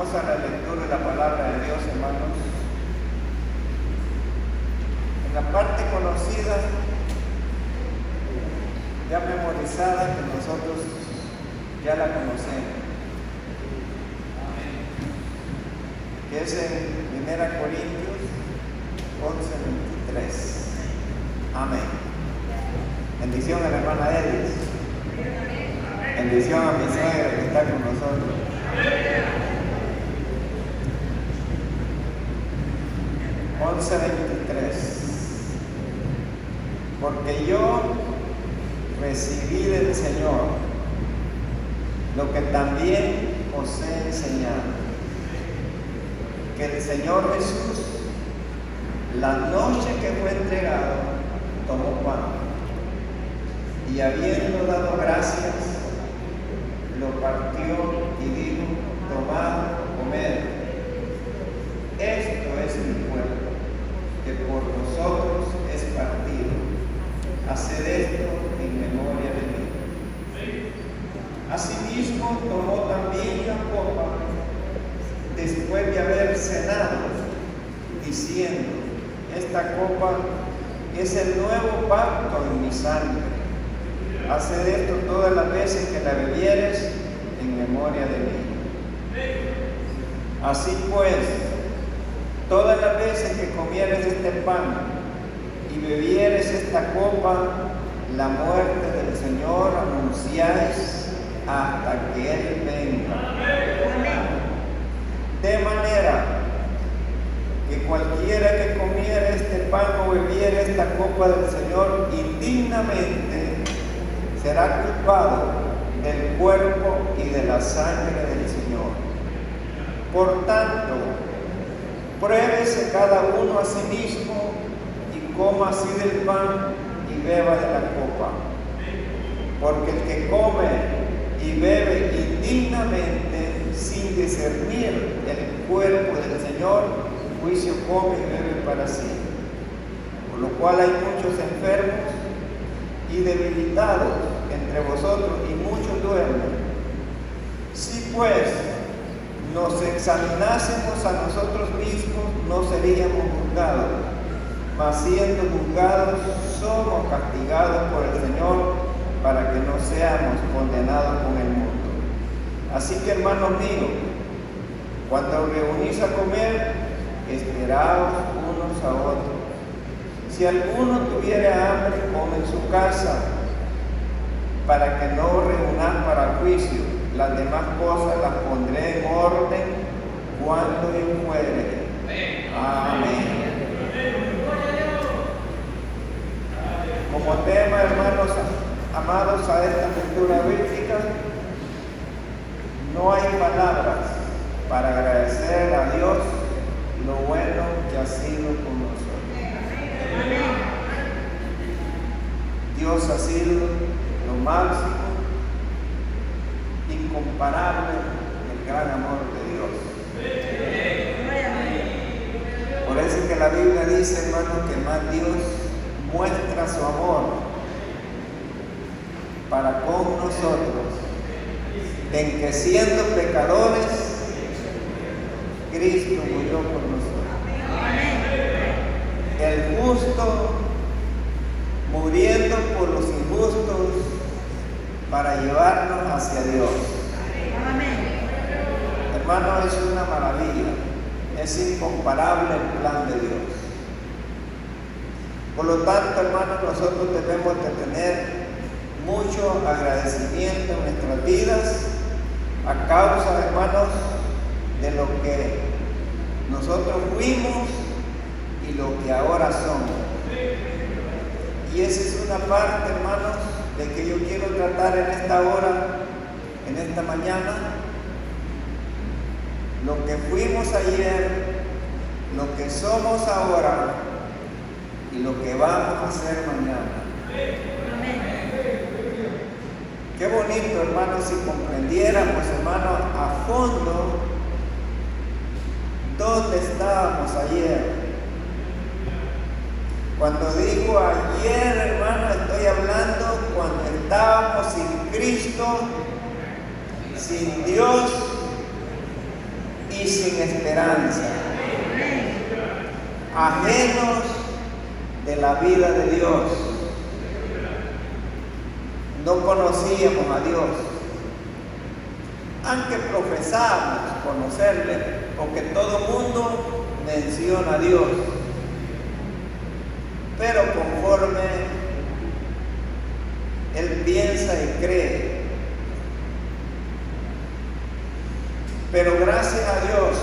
Vamos a la lectura de la palabra de Dios, hermanos. En la parte conocida, ya memorizada, que nosotros ya la conocemos, que es en 1 Corintios 11:23. Amén. Bendición a la hermana Edith. Bendición a mi suegra que está con nosotros. 11:23. Porque yo recibí del Señor lo que también os he enseñado, que el Señor Jesús, la noche que fue entregado, tomó pan y habiendo dado gracias, lo partió y dijo: tomad, comed, esto es mi cuerpo, que por vosotros es partido, haced esto en memoria de mí. Asimismo tomó también la copa después de haber cenado, diciendo: esta copa es el nuevo pacto en mi sangre. Haced esto todas las veces que la bebieres en memoria de mí. Así pues, todas las veces que comieres este pan y bebieres esta copa, la muerte del Señor anunciáis hasta que Él venga. De manera que cualquiera que comiera este pan o bebiera esta copa del Señor indignamente será culpado del cuerpo y de la sangre del Señor. Por tanto, pruébese cada uno a sí mismo y coma así del pan y beba de la copa. Porque el que come y bebe indignamente sin discernir el cuerpo del Señor, juicio come y bebe para sí. Por lo cual hay muchos enfermos y debilitados entre vosotros y muchos duermen. Si pues nos examinásemos a nosotros mismos, no seríamos juzgados, mas siendo juzgados somos castigados por el Señor, para que no seamos condenados con el mundo. Así que, hermanos míos, cuando os reunís a comer, esperaos unos a otros. Si alguno tuviera hambre, come en su casa, para que no reúnan para juicio. Las demás cosas las pondré en orden cuando yo fuere. Amén. Como tema, hermanos amados, a esta lectura bíblica, no hay palabras para agradecer a Dios lo bueno que ha sido con nosotros. Dios ha sido lo máximo, incomparable, el gran amor de Dios. Por eso es que la Biblia dice, hermanos, que más Dios muestra su amor para con nosotros, en que siendo pecadores, Cristo murió por nosotros. El justo muriendo por los injustos para llevarnos hacia Dios. Hermano, es una maravilla, es incomparable el plan de Dios. Por lo tanto, hermanos, nosotros debemos de tener mucho agradecimiento en nuestras vidas a causa, hermanos, de lo que nosotros fuimos y lo que ahora somos. Y esa es una parte, hermanos, de que yo quiero tratar en esta hora, en esta mañana. Lo que fuimos ayer, lo que somos ahora y lo que vamos a hacer mañana. Qué bonito, hermanos, si comprendiéramos, hermanos, a fondo dónde estábamos ayer. Cuando digo ayer, hermano, estoy hablando cuando estábamos sin Cristo, sin Dios, y y sin esperanza, ajenos de la vida de Dios. No conocíamos a Dios, aunque profesamos conocerle, porque todo mundo menciona a Dios, pero conforme él piensa y cree. Pero gracias a Dios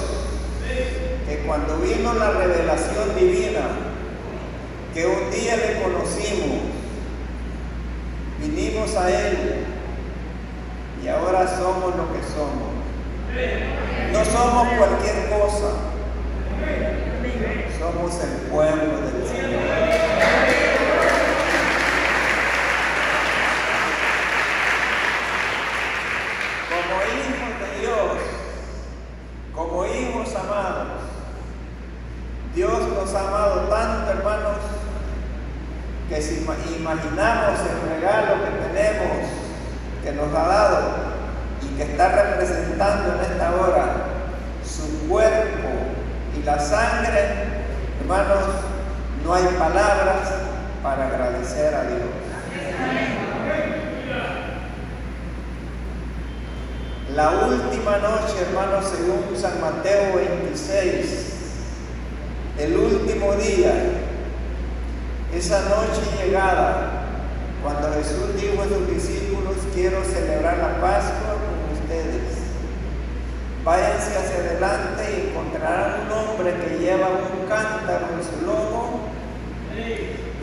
que cuando vino la revelación divina, que un día le conocimos, vinimos a Él y ahora somos lo que somos. No somos cualquier cosa, somos el pueblo del Señor. Como hijos de Dios, como hijos amados, Dios nos ha amado tanto, hermanos, que si imaginamos el regalo que tenemos, que nos ha dado y que está representando en esta hora su cuerpo y la sangre, hermanos, no hay palabras para agradecer a Dios. La última noche, hermanos, según San Mateo 26, el último día, esa noche llegada, cuando Jesús dijo a sus discípulos: quiero celebrar la Pascua con ustedes. Váyanse hacia adelante y encontrarán un hombre que lleva un cántaro en su lomo,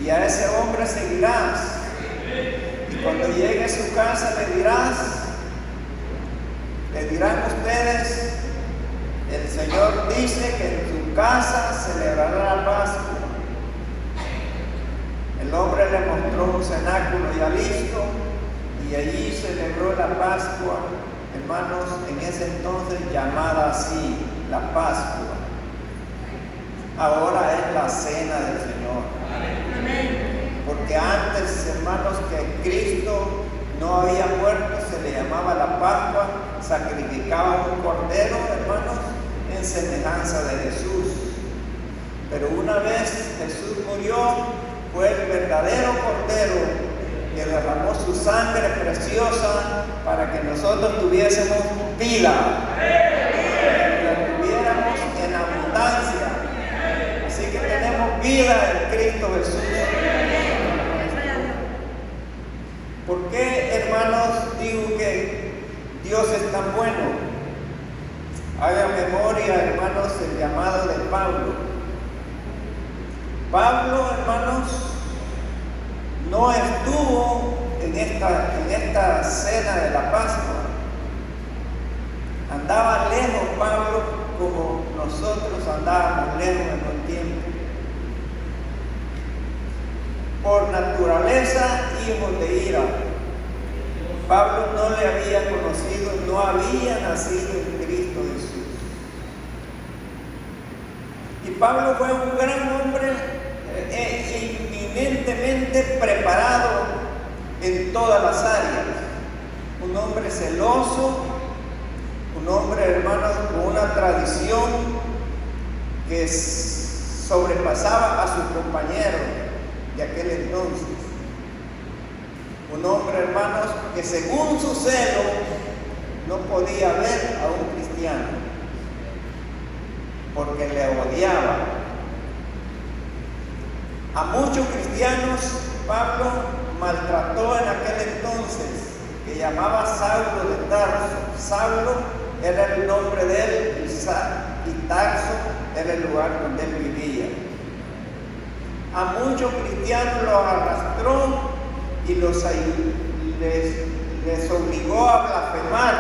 y a ese hombre seguirás. Y cuando llegue a su casa le dirán ustedes: el Señor dice que en su casa celebrará la Pascua. El hombre le mostró un cenáculo ya listo y allí celebró la Pascua, hermanos, en ese entonces llamada así, la Pascua. Ahora es la cena del Señor. Porque antes, hermanos, que Cristo no había muerto, se le llamaba la Pascua, sacrificaba un cordero, hermanos, en semejanza de Jesús. Pero una vez Jesús murió, fue el verdadero cordero que derramó su sangre preciosa para que nosotros tuviésemos vida, que tuviéramos en abundancia. Así que tenemos vida en Cristo Jesús. ¿Por qué, hermanos, digo que Dios es tan bueno? Hagan memoria, hermanos, el llamado de Pablo. Pablo, hermanos, no estuvo en esta cena de la Pascua. Andaba lejos Pablo como nosotros andábamos lejos en un tiempo. Por naturaleza, hijos de ira. Pablo no le había conocido, no había nacido en Cristo Jesús. Y Pablo fue un gran hombre, eminentemente preparado en todas las áreas. Un hombre celoso, un hombre, hermanos, con una tradición que sobrepasaba a sus compañeros de aquel entonces. Un hombre, hermanos, que según su celo no podía ver a un cristiano porque le odiaba. A muchos cristianos Pablo maltrató en aquel entonces, que llamaba Saulo de Tarso. Saulo era el nombre de él y Tarso era el lugar donde él vivía. A muchos cristianos los arrastró y les obligó a blasfemar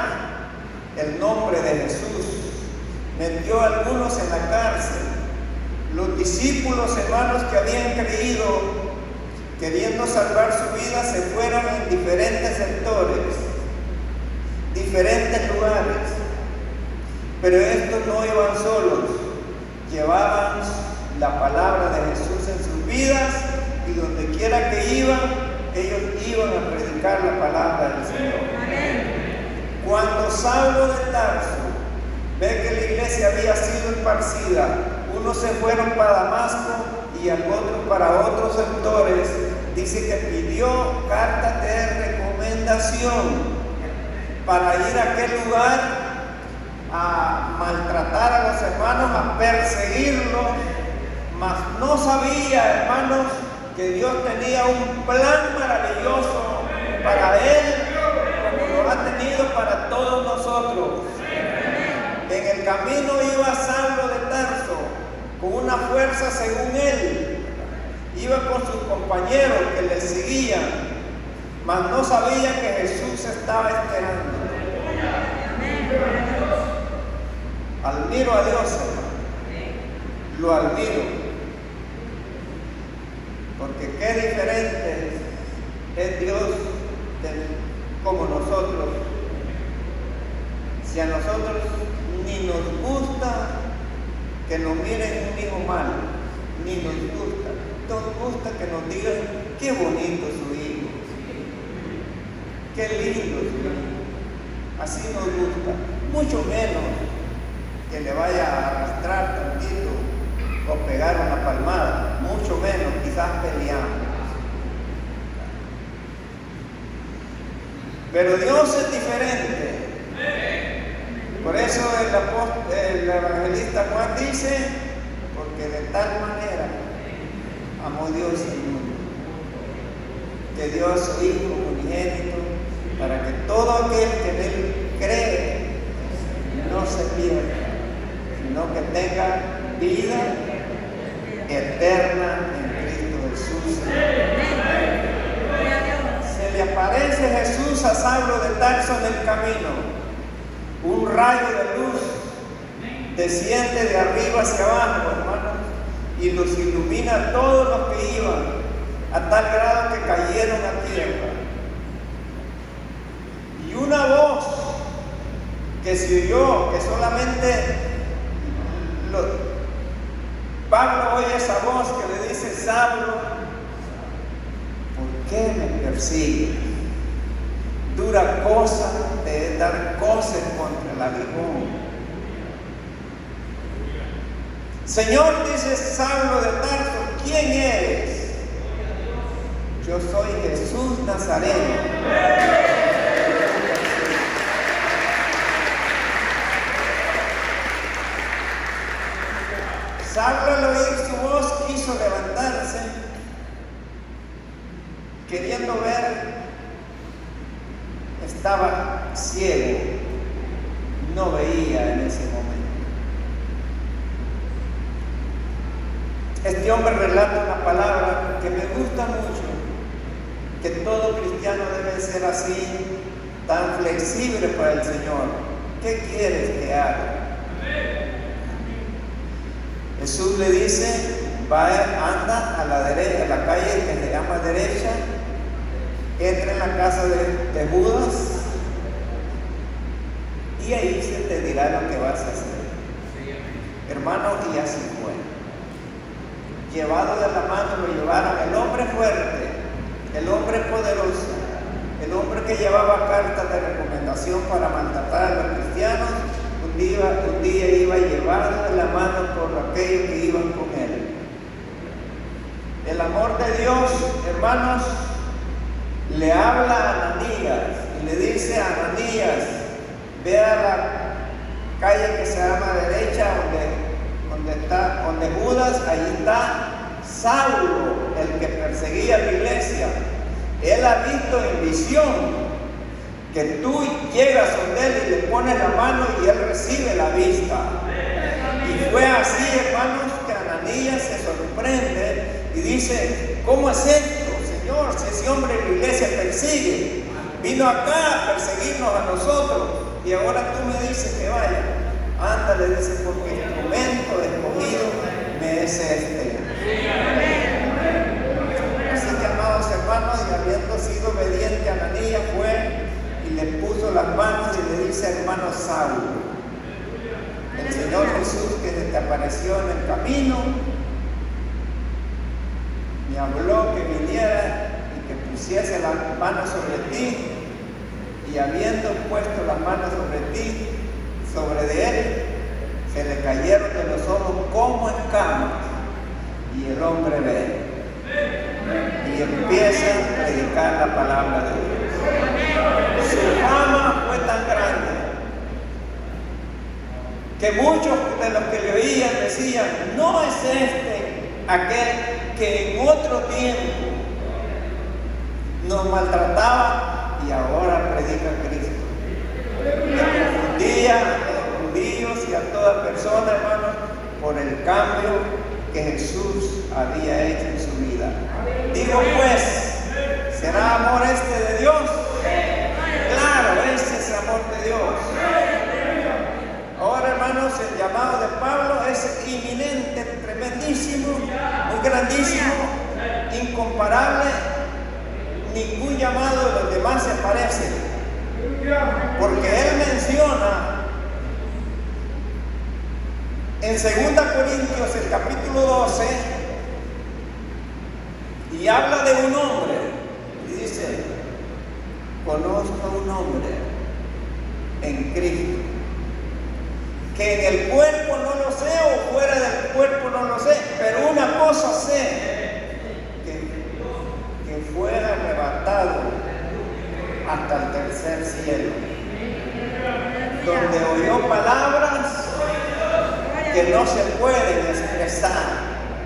el nombre de Jesús. Metió a algunos en la cárcel. Los discípulos, hermanos, que habían creído, queriendo salvar su vida, se fueron en diferentes sectores, diferentes lugares. Pero estos no iban solos, llevaban la palabra de Jesús en sus vidas, y donde quiera que iban, ellos iban a predicar la palabra del Señor. Cuando Saulo de Tarso ve que la iglesia había sido esparcida. Unos se fueron para Damasco y otros para otros sectores. Dice que pidió cartas de recomendación para ir a aquel lugar a maltratar a los hermanos, a perseguirlos, mas no sabía, hermanos, que Dios tenía un plan maravilloso para él, como lo ha tenido para todos nosotros. En el camino iba Saulo de Tarso, con una fuerza según él, iba con sus compañeros que le seguían, mas no sabía que Jesús estaba esperando. Admiro a Dios, hermano. Lo admiro. Porque qué diferente es Dios como nosotros. Si a nosotros ni nos gusta que nos miren un hijo malo, ni nos gusta que nos digan qué bonito su hijo, qué lindo su hijo. Así nos gusta, mucho menos que le vaya a arrastrar tantito o pegar una palmada, mucho menos, quizás peleamos. Pero Dios es diferente. Por eso el evangelista Juan dice, porque de tal manera amó Dios al mundo, que dio a su Hijo unigénito, para que todo aquel que en él cree no se pierda, sino que tenga vida eterna en Cristo Jesús. Se le aparece Jesús a Saulo de Tarso en el camino. Un rayo de luz desciende de arriba hacia abajo, hermanos, y los ilumina a todos los que iban, a tal grado que cayeron a tierra. Y una voz que se oyó, que solamente Pablo oye esa voz que le dice: Saulo, ¿por qué me persigues? Dura cosa de dar cosas contra el aguijón. Señor, dice Saulo de Tarso, ¿quién eres? Yo soy Jesús Nazareno. Saulo al oír su voz quiso levantarse, queriendo ver. Estaba ciego, no veía en ese momento. Este hombre relata una palabra que me gusta mucho, que todo cristiano debe ser así, tan flexible para el Señor. ¿Qué quieres que haga? Jesús le dice: anda a la derecha, a la calle que se llama derecha, entra en la casa de Judas y ahí se te dirá lo que vas a hacer. Hermano, y así fue. Llevado de la mano lo llevaron. El hombre fuerte, el hombre poderoso, el hombre que llevaba cartas de recomendación para maltratar a los cristianos, un día iba llevado de la mano por aquellos que iban con él. El amor de Dios, hermanos, le habla a Ananías y le dice a Ananías: ve a la calle que se llama derecha, donde Judas, ahí está Saulo, el que perseguía la iglesia. Él ha visto en visión que tú llegas donde él y le pones la mano y él recibe la vista. Y fue así, hermanos, que Ananías se sorprende y dice: ¿cómo es esto, Señor? Si ese hombre en la iglesia persigue, vino acá a perseguirnos a nosotros y ahora tú me dices que vaya. Ándale, dice, porque el instrumento escogido me es este. Así que, amados hermanos, y habiendo sido obediente, Ananías fue y le puso las manos y le dice: hermano Saulo, el Señor Jesús que se te apareció en el camino me habló que viniera y que pusiese las manos sobre ti, y habiendo puesto las manos sobre ti, sobre de él, se le cayeron de los ojos como escamas y el hombre ve y empieza a predicar la palabra de Dios. Su fama fue tan grande que muchos de los que le oían decían: no es este aquel que en otro tiempo nos maltrataba y ahora predica a Cristo. Le confundía a los judíos y a toda persona, hermanos, por el cambio que Jesús había hecho en su vida. Digo pues, ¿será amor este de Dios? Claro, ese es amor de Dios. Ahora, hermanos, el llamado de Pablo es inminente, tremendísimo, muy grandísimo, incomparable. Ningún llamado de los demás se parece, porque él menciona en 2 Corintios el capítulo 12 y habla de un hombre y dice: conozco a un hombre en Cristo, que en el cuerpo no lo sé o fuera del cuerpo no lo sé, pero una cosa sé, que fue arrebatado hasta el tercer cielo, donde oyó palabras que no se pueden expresar,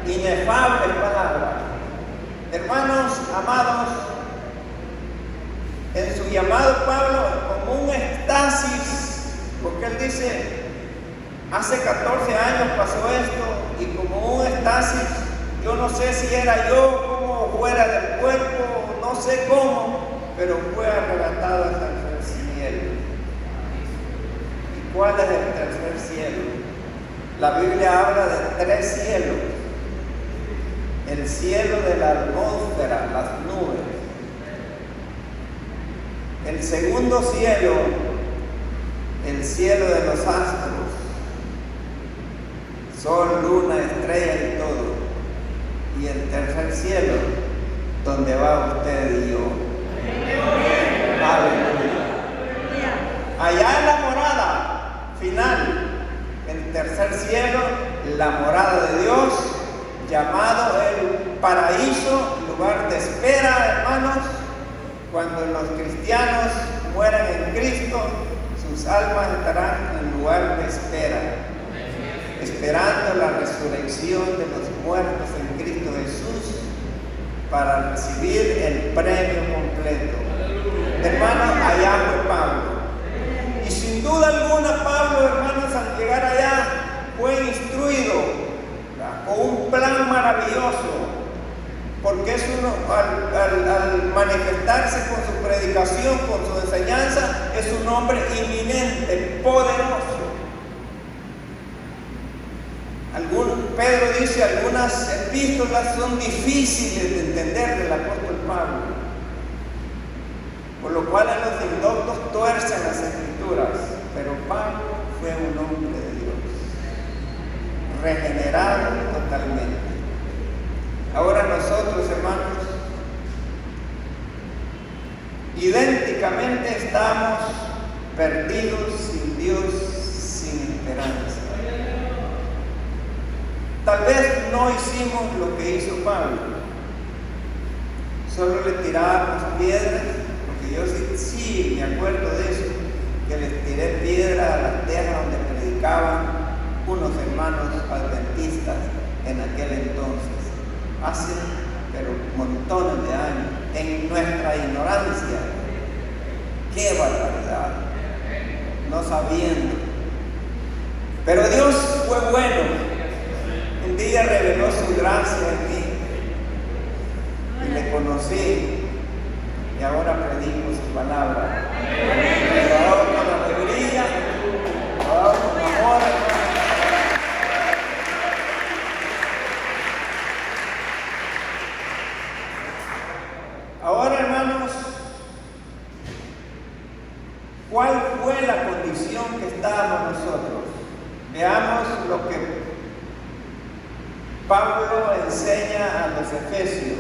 inefables palabras. Hermanos amados, en su llamado Pablo, como un éxtasis, porque él dice: hace 14 años pasó esto, y como un éxtasis, yo no sé si era yo como fuera del cuerpo, no sé cómo, pero fue arrebatado hasta el tercer cielo. ¿Y cuál es el tercer cielo? La Biblia habla de 3 cielos: el cielo de la atmósfera, las nubes; el segundo cielo, el cielo de los astros, sol, luna, estrellas y todo; y el tercer cielo, donde va usted y yo. Aleluya. Allá en la morada final, el tercer cielo, la morada de Dios, llamado el paraíso, lugar de espera, hermanos. Cuando los cristianos mueran en Cristo, sus almas estarán en lugar de espera, esperando la resurrección de los muertos en Cristo Jesús para recibir el premio completo. Hermanos, allá fue Pablo. Y sin duda alguna, Pablo, hermanos, al llegar allá, fue instruido con un plan maravilloso, porque es uno, al manifestarse con su predicación, con su enseñanza, es un hombre inminente, poderoso. Pedro dice: algunas epístolas son difíciles de entender del apóstol Pablo, por lo cual los indoctos tuercen las escrituras, pero Pablo fue un hombre de Dios, regenerado totalmente. Ahora nosotros, hermanos, idénticamente estamos perdidos, sin Dios, sin esperanza. Tal vez no hicimos lo que hizo Pablo, solo le tirábamos piedras, porque yo sí me acuerdo de eso, que les tiré piedra a las tejas donde predicaban unos hermanos adventistas en aquel entonces, hace pero montones de años, en nuestra ignorancia. ¡Qué barbaridad! No sabiendo. Pero Dios fue bueno. Un día reveló su gracia en mí y le conocí, y ahora predico su palabra. Lo hago con alegría, lo hago con amor, hermano. Ahora, hermanos, ¿cuál fue la condición que estábamos nosotros? Veamos lo que Pablo enseña a los efesios.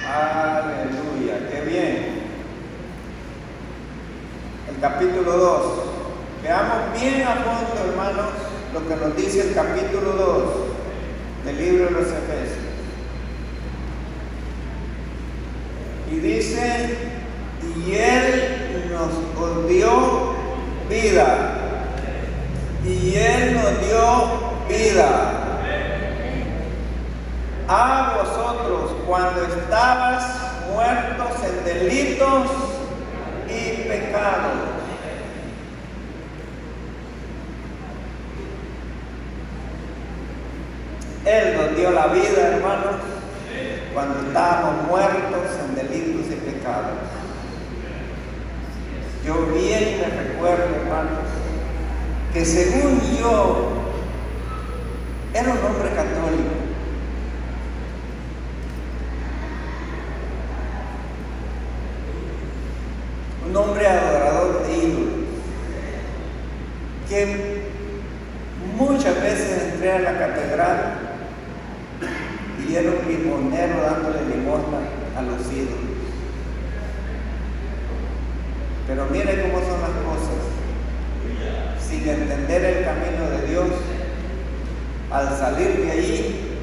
Aleluya, qué bien. el capítulo 2. Veamos bien a fondo, hermanos, lo que nos dice el capítulo 2 del libro de los Efesios. Y dice, y Él nos dio vida. Y Él nos dio vida a vosotros cuando estabas muertos en delitos y pecados. Él nos dio la vida, hermanos, cuando estábamos muertos en delitos y pecados. Yo bien me recuerdo, hermanos, que según yo era un hombre católico. Un hombre adorador de ídolos, que muchas veces entré a la catedral y era un limonero dándole limosna a los ídolos. Pero mire cómo son las cosas. Sin entender el camino de Dios, al salir de allí,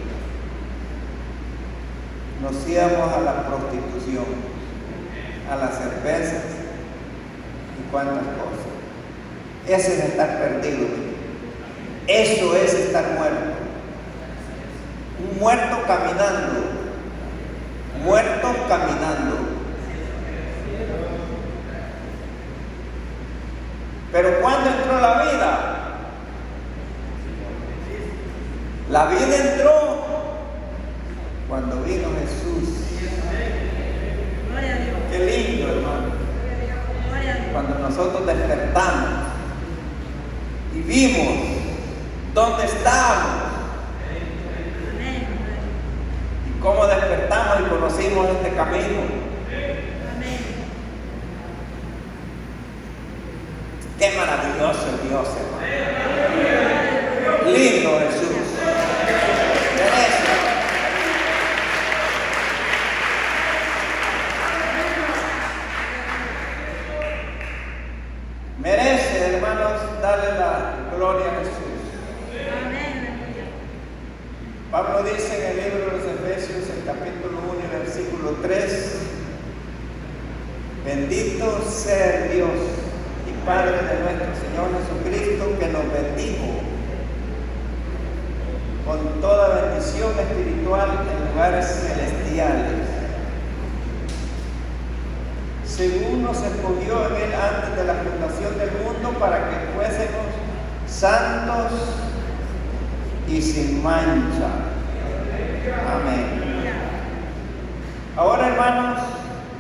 nos íbamos a la prostitución, a las cervezas y cuantas cosas. Eso es estar perdido. Eso es estar muerto. Un muerto caminando. Muerto caminando. Pero ¿cuándo entró la vida? La vida entró cuando vino Jesús. Qué lindo, hermano. Cuando nosotros despertamos y vimos dónde estábamos y cómo despertamos y conocimos este camino. Qué maravilloso es Dios, hermano. Lindo Jesús. Merece, hermanos, darle la gloria a Jesús. Pablo dice en el libro de los Efesios, el capítulo 1 y versículo 3, bendito sea el Dios y Padre de nuestro Señor Jesucristo, que nos bendijo con toda bendición espiritual en lugares celestiales, según nos escogió en Él antes de la fundación del mundo, para que fuésemos santos y sin mancha. Amén. Ahora, hermanos,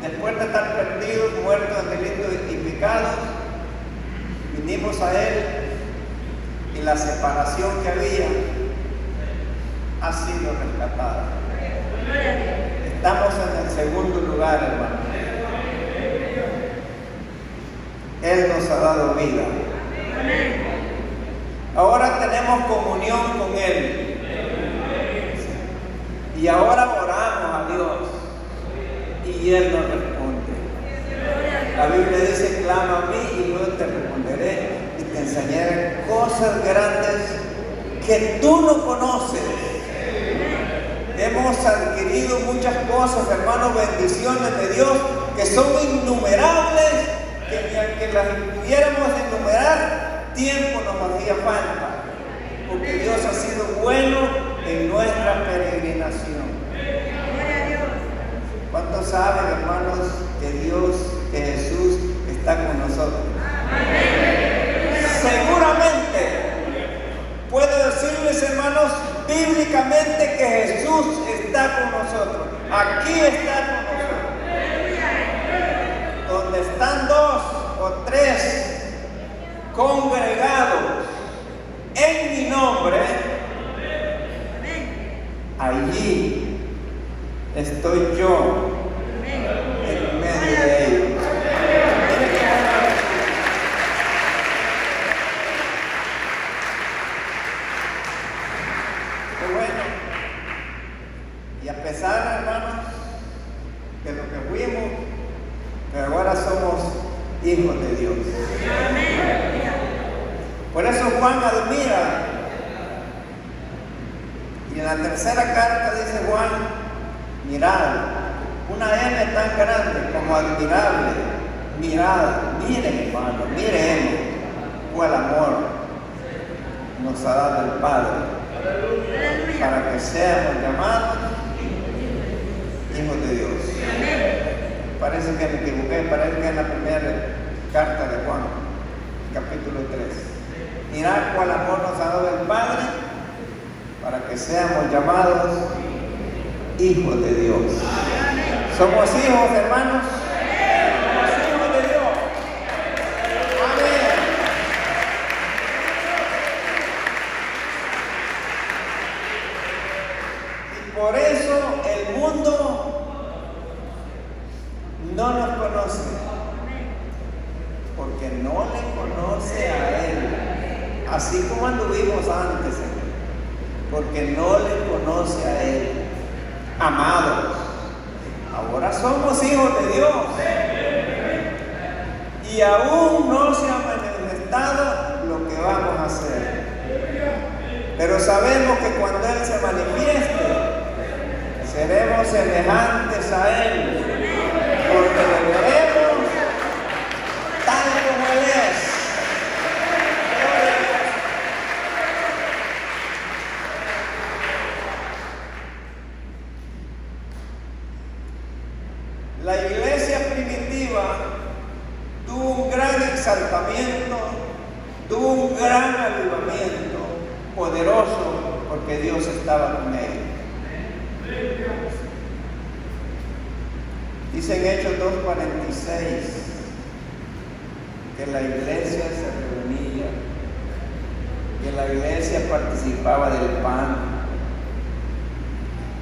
después de estar perdidos, muertos en delitos y pecados, vinimos a Él y la separación que había ha sido rescatada. Estamos en el segundo lugar, hermanos. Él nos ha dado vida. Ahora tenemos comunión con Él. Y ahora oramos a Dios. Y Él nos responde. La Biblia dice, clama a mí y yo te responderé y te enseñaré cosas grandes que tú no conoces. Hemos adquirido muchas cosas, hermanos, bendiciones de Dios que son innumerables, que ni aunque las pudiéramos enumerar, tiempo nos hacía falta, porque Dios ha sido bueno en nuestra peregrinación. ¿Cuántos saben, hermanos, que Jesús está con nosotros? Seguramente puedo decirles, hermanos, bíblicamente que Jesús está con nosotros. Aquí está con nosotros. Donde están dos o tres congregados en mi nombre, allí estoy yo en medio de ellos. Qué bueno. Y a pesar, hermanos, de lo que fuimos, pero ahora somos hijos de Dios. Dios. Por eso Juan admira. Y en la tercera carta dice Juan, mirad, una M tan grande como admirable, mirad, miren hermano, miren cuál amor nos ha dado el Padre para que seamos llamados hijos de Dios. Parece que me equivoqué, parece que es la primera carta de Juan, capítulo 3. Mirad cuál amor nos ha dado el Padre para que seamos llamados hijos de Dios. ¿Somos hijos, hermanos? Somos hijos de Dios. Amén. Y por eso el mundo no nos conoce, porque no le conoce a Él, así como anduvimos antes, porque no le conoce a Él. Amados, ahora somos hijos de Dios y aún no se ha manifestado lo que vamos a hacer, pero sabemos que cuando Él se manifieste seremos semejantes a Él, porque le veremos tal como Él es. La iglesia primitiva tuvo un gran exaltamiento, tuvo un gran avivamiento poderoso, porque Dios estaba con ellos. Dice en Hechos 2:46 que la iglesia se reunía, que la iglesia participaba del pan,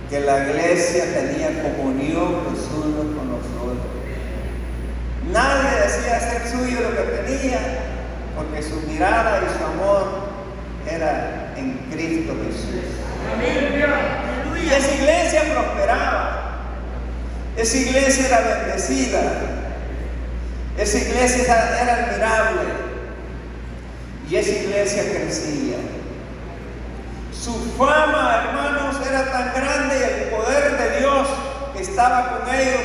que la iglesia tenía comunión los unos con los otros. Nadie decía ser suyo lo que tenía, porque su mirada y su amor era en Cristo Jesús. Y esa iglesia prosperaba, esa iglesia era bendecida, esa iglesia era admirable y esa iglesia crecía. Su fama, hermanos, era tan grande y el poder de Dios estaba con ellos.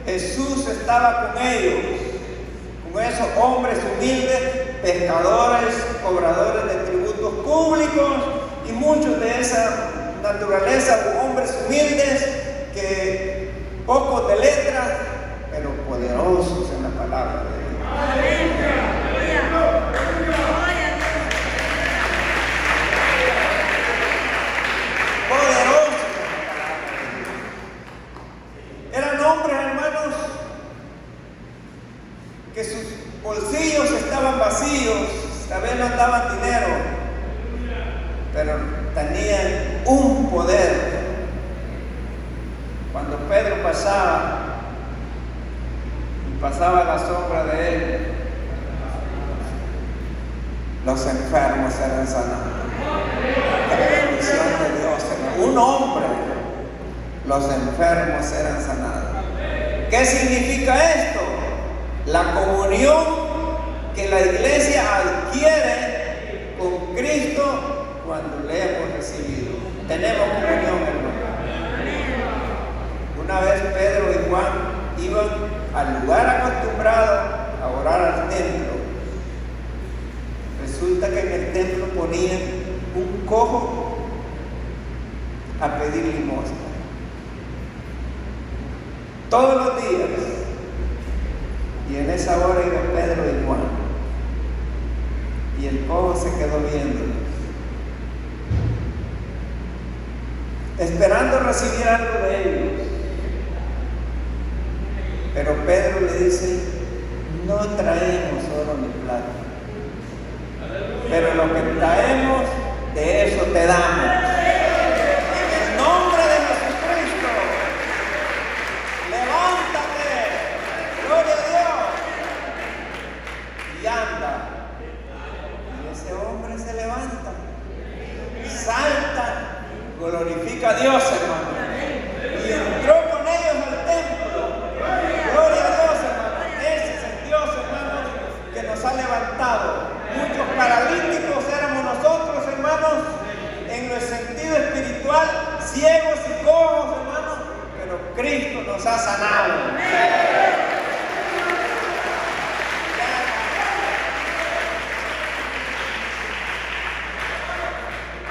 Jesús estaba con ellos, con esos hombres humildes, pescadores, cobradores de tributos públicos y muchos de esa naturaleza, hombres humildes que pocos de letras, pero poderosos en la palabra de Dios. Eran hombres, hermanos, que sus bolsillos estaban vacíos, tal vez no daban dinero, pero tenían un poder. Cuando Pedro pasaba a la sombra de él, los enfermos eran sanados. La bendición de Dios, un hombre, los enfermos eran sanados. ¿Qué significa esto? La comunión que la iglesia adquiere con Cristo cuando le hemos recibido. Tenemos comunión, hermano. Una vez Pedro y Juan iban al lugar acostumbrado a orar al templo. Resulta que en el templo ponían un cojo a pedir limosna. Todos los días. Y en esa hora iba Pedro y Juan. Y el cojo se quedó viéndolos, esperando recibir algo de ellos. Pero Pedro le dice: no traemos oro ni plata, pero lo que traemos, de eso te damos. En el nombre de Jesucristo, levántate, gloria a Dios, y anda. Y ese hombre se levanta, salta, glorifica a Dios, hermano, y entró con ellos al templo. Gloria a Dios, hermano. Ese es el Dios, hermano, que nos ha levantado. Muchos paralíticos éramos nosotros, hermanos, en el sentido espiritual, ciegos y cojos, hermanos, pero Cristo nos ha sanado.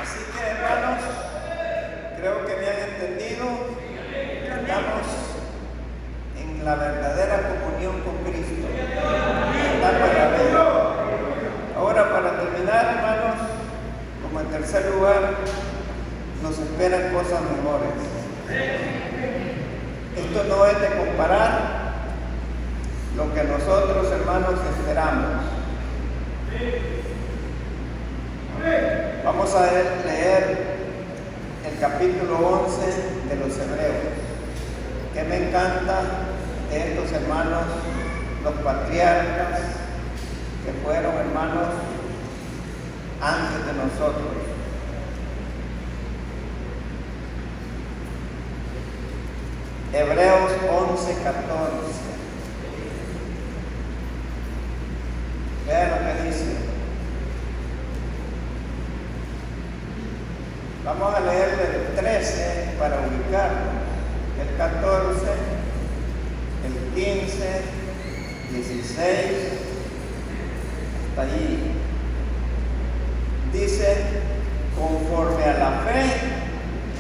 Así que, hermanos, creo que me han entendido. Estamos en la verdadera comunión con Cristo. Ahora, para terminar, hermanos, como en tercer lugar, nos esperan cosas mejores. Esto no es de comparar lo que nosotros, hermanos, esperamos. Vamos a leer el capítulo 11 de los Hebreos. Que me encanta de estos hermanos, los patriarcas, que fueron hermanos antes de nosotros. Hebreos 11:14. Vean lo que dice. Vamos a leer el 13 para ubicarnos. El 14, el 15, 16, hasta allí. Dice, conforme a la fe,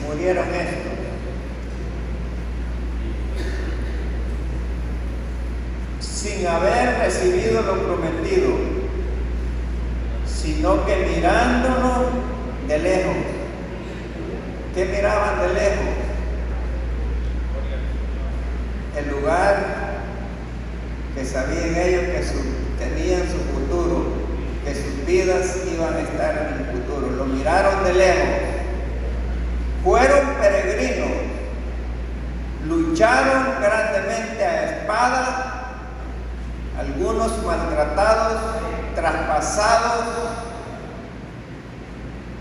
murieron estos. Sin haber recibido lo prometido, sino que mirándolo de lejos. ¿Qué miraban de lejos? El lugar que sabían ellos que tenían su futuro, que sus vidas iban a estar en el futuro. Lo miraron de lejos. Fueron peregrinos. Lucharon grandemente a espada, algunos maltratados, traspasados,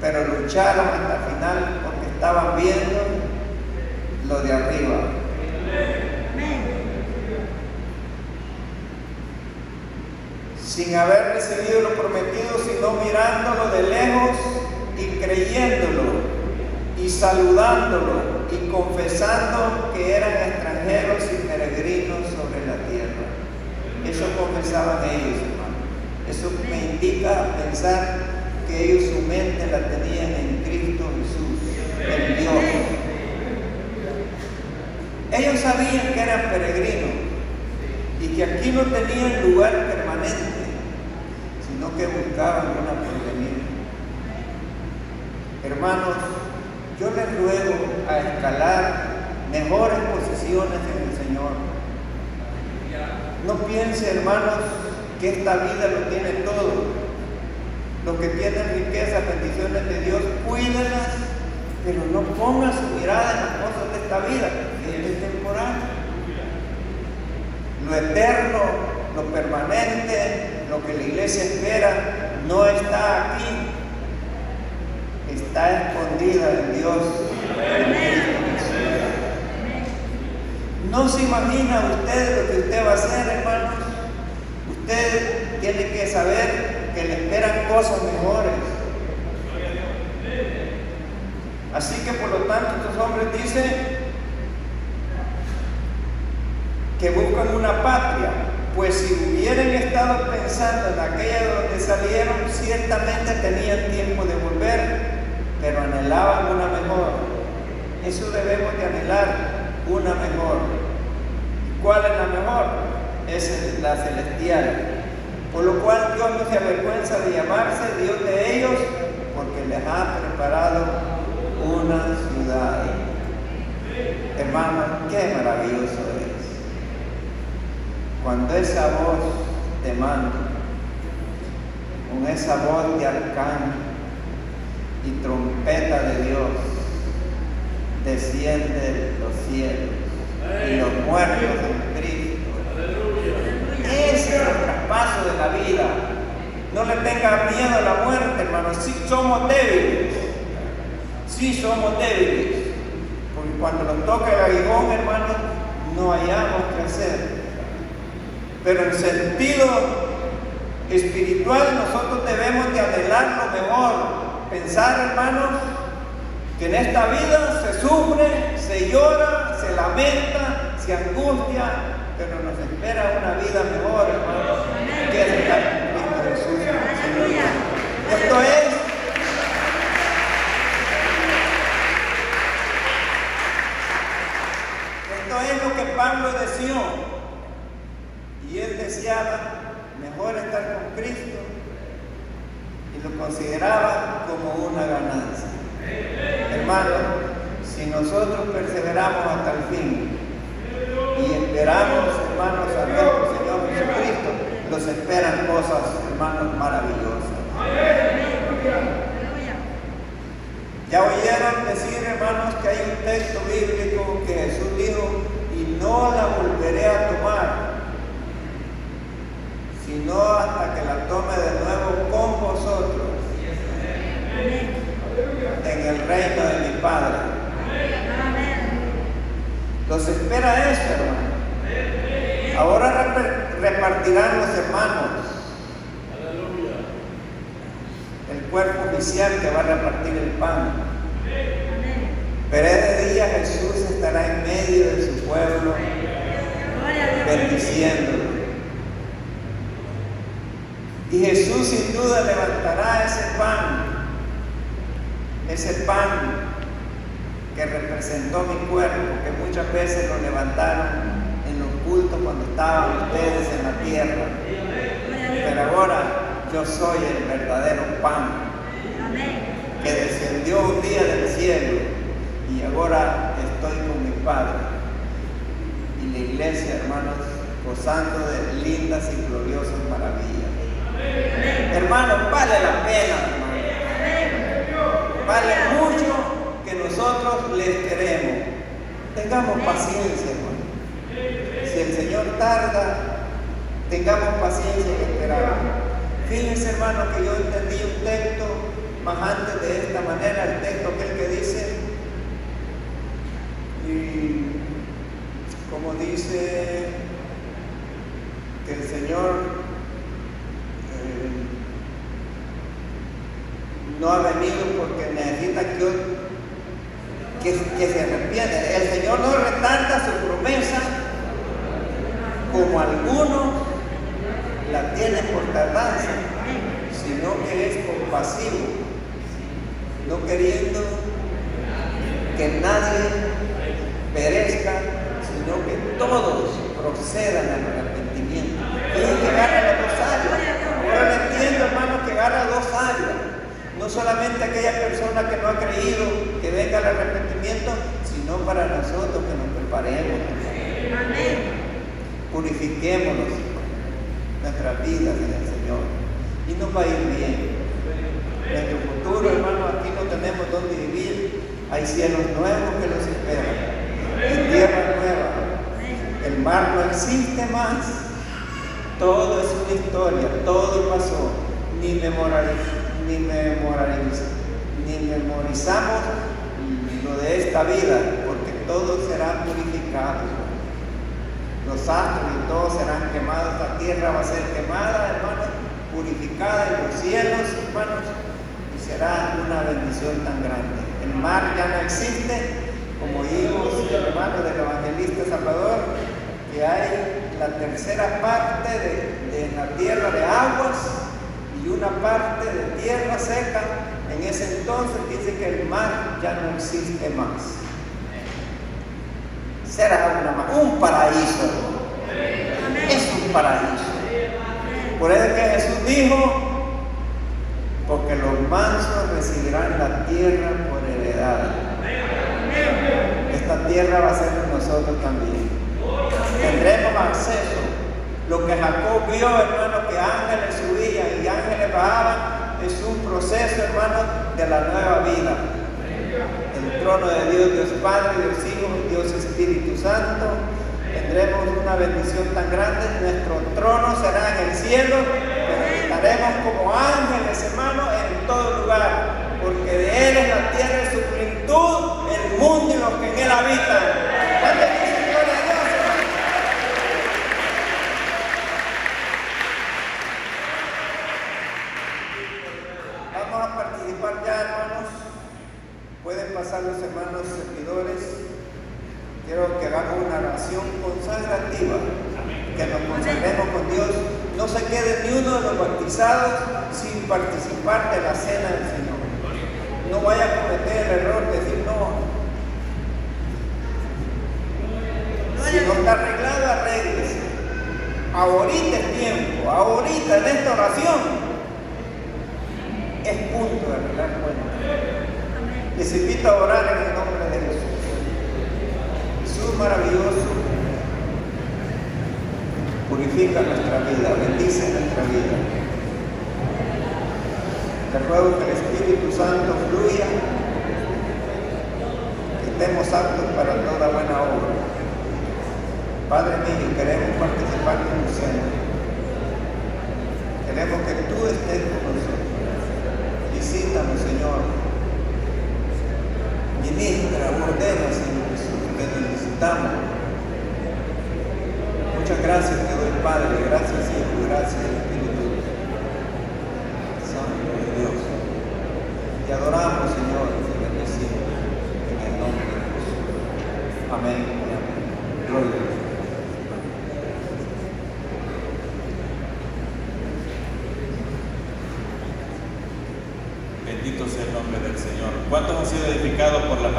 pero lucharon hasta el final porque estaban viendo lo de arriba. Sin haber recibido lo prometido, sino mirándolo de lejos y creyéndolo y saludándolo y confesando que eran extranjeros y peregrinos sobre la tierra. Eso confesaban ellos, hermano. Eso me indica pensar que ellos su mente la tenían en Cristo Jesús, en Dios. Ellos sabían que eran peregrinos y que aquí no tenían lugar permanente, sino que buscaban una porvenir. Hermanos, yo les ruego a escalar mejores posiciones en el Señor. No piense, hermanos, que esta vida lo tiene todo. Los que tienen riquezas, bendiciones de Dios, cuídenlas, pero no pongan su mirada en las cosas de esta vida, que es temporal. Lo eterno, lo permanente, lo que la iglesia espera, no está aquí, está escondida en Dios, en Cristo Jesús. No se imagina usted lo que usted va a hacer, hermanos. Usted tiene que saber que le esperan cosas mejores. Así que por lo tanto estos hombres dicen que buscan una patria, pues si hubieran estado pensando en aquella de donde salieron, ciertamente tenían tiempo de volver, pero anhelaban una mejor. Eso debemos de anhelar, una mejor. ¿Cuál es la mejor? Es la celestial. Por lo cual Dios no se avergüenza de llamarse Dios de ellos, porque les ha preparado una ciudad. Hermanos, qué maravilloso es cuando esa voz te manda, con esa voz de arcángel y trompeta de Dios, desciende de los cielos y los muertos en Cristo. Ese es el traspaso de la vida. No le tenga miedo a la muerte, hermanos. Sí somos débiles. Sí somos débiles. Porque cuando nos toca el aguijón, hermanos, no hayamos que hacer. Pero en sentido espiritual, nosotros debemos de anhelar lo mejor. Pensar, hermanos, que en esta vida se sufre, se llora, se lamenta, se angustia, pero nos espera una vida mejor, hermanos, que es estar en Cristo Jesús, Señor. Esto es lo que Pablo deseó, y él deseaba mejor estar con Cristo y lo consideraba como una ganancia. Hermano, si nosotros perseveramos hasta el fin y esperamos, hermanos, a nuestro Señor Jesucristo, nos esperan cosas, hermanos, maravillosas. Ya oyeron decir, hermanos, que hay un texto bíblico que Jesús dijo: y no la volveré a tomar, sino hasta que la tome de nuevo con vosotros en el reino de mi Padre. Los espera eso, hermano. Ahora repartirán los hermanos el cuerpo oficial que va a repartir el pan. Pero ese día Jesús estará en medio de su pueblo, bendiciéndolo. Y Jesús sin duda levantará ese pan que representó mi cuerpo, que muchas veces lo levantaron en los cultos cuando estaban ustedes en la tierra. Pero ahora yo soy el verdadero pan que descendió un día del cielo, y ahora estoy con mi Padre. Y la iglesia, hermanos, gozando de lindas y gloriosas maravillas. Hermanos, vale la pena, hermanos. Vale mucho que nosotros le esperemos. Tengamos paciencia, hermano. Si el Señor tarda, tengamos paciencia en esperar. Fíjense, hermano, que yo entendí un texto más antes de esta manera, el texto aquel que dice, y como dice que el Señor no ha venido porque necesita que se arrepienta. El Señor no retarda su promesa como algunos la tienen por tardanza, sino que es compasivo, no queriendo que nadie perezca, sino que todos procedan al arrepentimiento. Tienen que agarrar las dos áreas. Ahora le entiendo, hermanos, que agarra dos áreas. No solamente aquella persona que no ha creído que venga al arrepentimiento, sino para nosotros que nos preparemos. Purifiquémonos nuestras vidas en el Señor y nos va a ir bien. Nuestro futuro, hermano, aquí no tenemos dónde vivir. Hay cielos nuevos que nos esperan y tierra nueva. El mar no existe más. Todo es una historia, todo pasó. Ni memorizamos lo de esta vida, porque todo será purificado. Los astros y todo serán quemados, la tierra va a ser quemada, hermanos, purificada en los cielos, hermanos, y será una bendición tan grande. El mar ya no existe, como vimos, hermanos, del evangelista Salvador, que hay la tercera parte de la tierra de aguas y una parte de tierra seca. En ese entonces dice que el mar ya no existe más. Será un paraíso. Es un paraíso. Por eso que Jesús dijo, porque los mansos recibirán la tierra por heredad. Esta tierra va a ser de nosotros también. Tendremos acceso. Lo que Jacob vio, hermano, que ángeles subían y ángeles bajaban, es un proceso, hermano, de la nueva vida. El trono de Dios, Dios Padre, Dios Hijo, Dios Espíritu Santo. Tendremos una bendición tan grande. Nuestro trono será en el cielo, pero estaremos como ángeles, hermano, en todo lugar, porque de Él es la tierra y su plenitud, el mundo y los que en Él habitan. Vamos a participar ya, hermanos. Pueden pasar los hermanos servidores. Quiero que hagamos una oración consagrativa, que nos consagremos con Dios. No se quede ni uno de los bautizados sin participar de la cena del Señor. No vaya a cometer el error de decir no. Si no está arreglado, arréglese. Ahorita es tiempo, ahorita en esta oración es punto de arreglar cuentas. Les invito a orar en el nombre de Jesús. Jesús maravilloso, purifica nuestra vida, bendice nuestra vida. Te ruego que el Espíritu Santo fluya, que estemos aptos para toda buena obra. Padre mío, queremos participar con tu cena. Queremos que tú estés con nosotros. Visítanos, Señor. Ministra, ordena, Señor Jesús, que necesitamos. Muchas gracias te doy, Padre. Gracias, Hijo. Gracias, Espíritu Santo de Dios. Te adoramos, Señor, y te bendecimos en el nombre de Jesús. Amén y amén. Gloria a Dios. Bendito sea el nombre del Señor. ¿Cuántos han sido edificados por la palabra?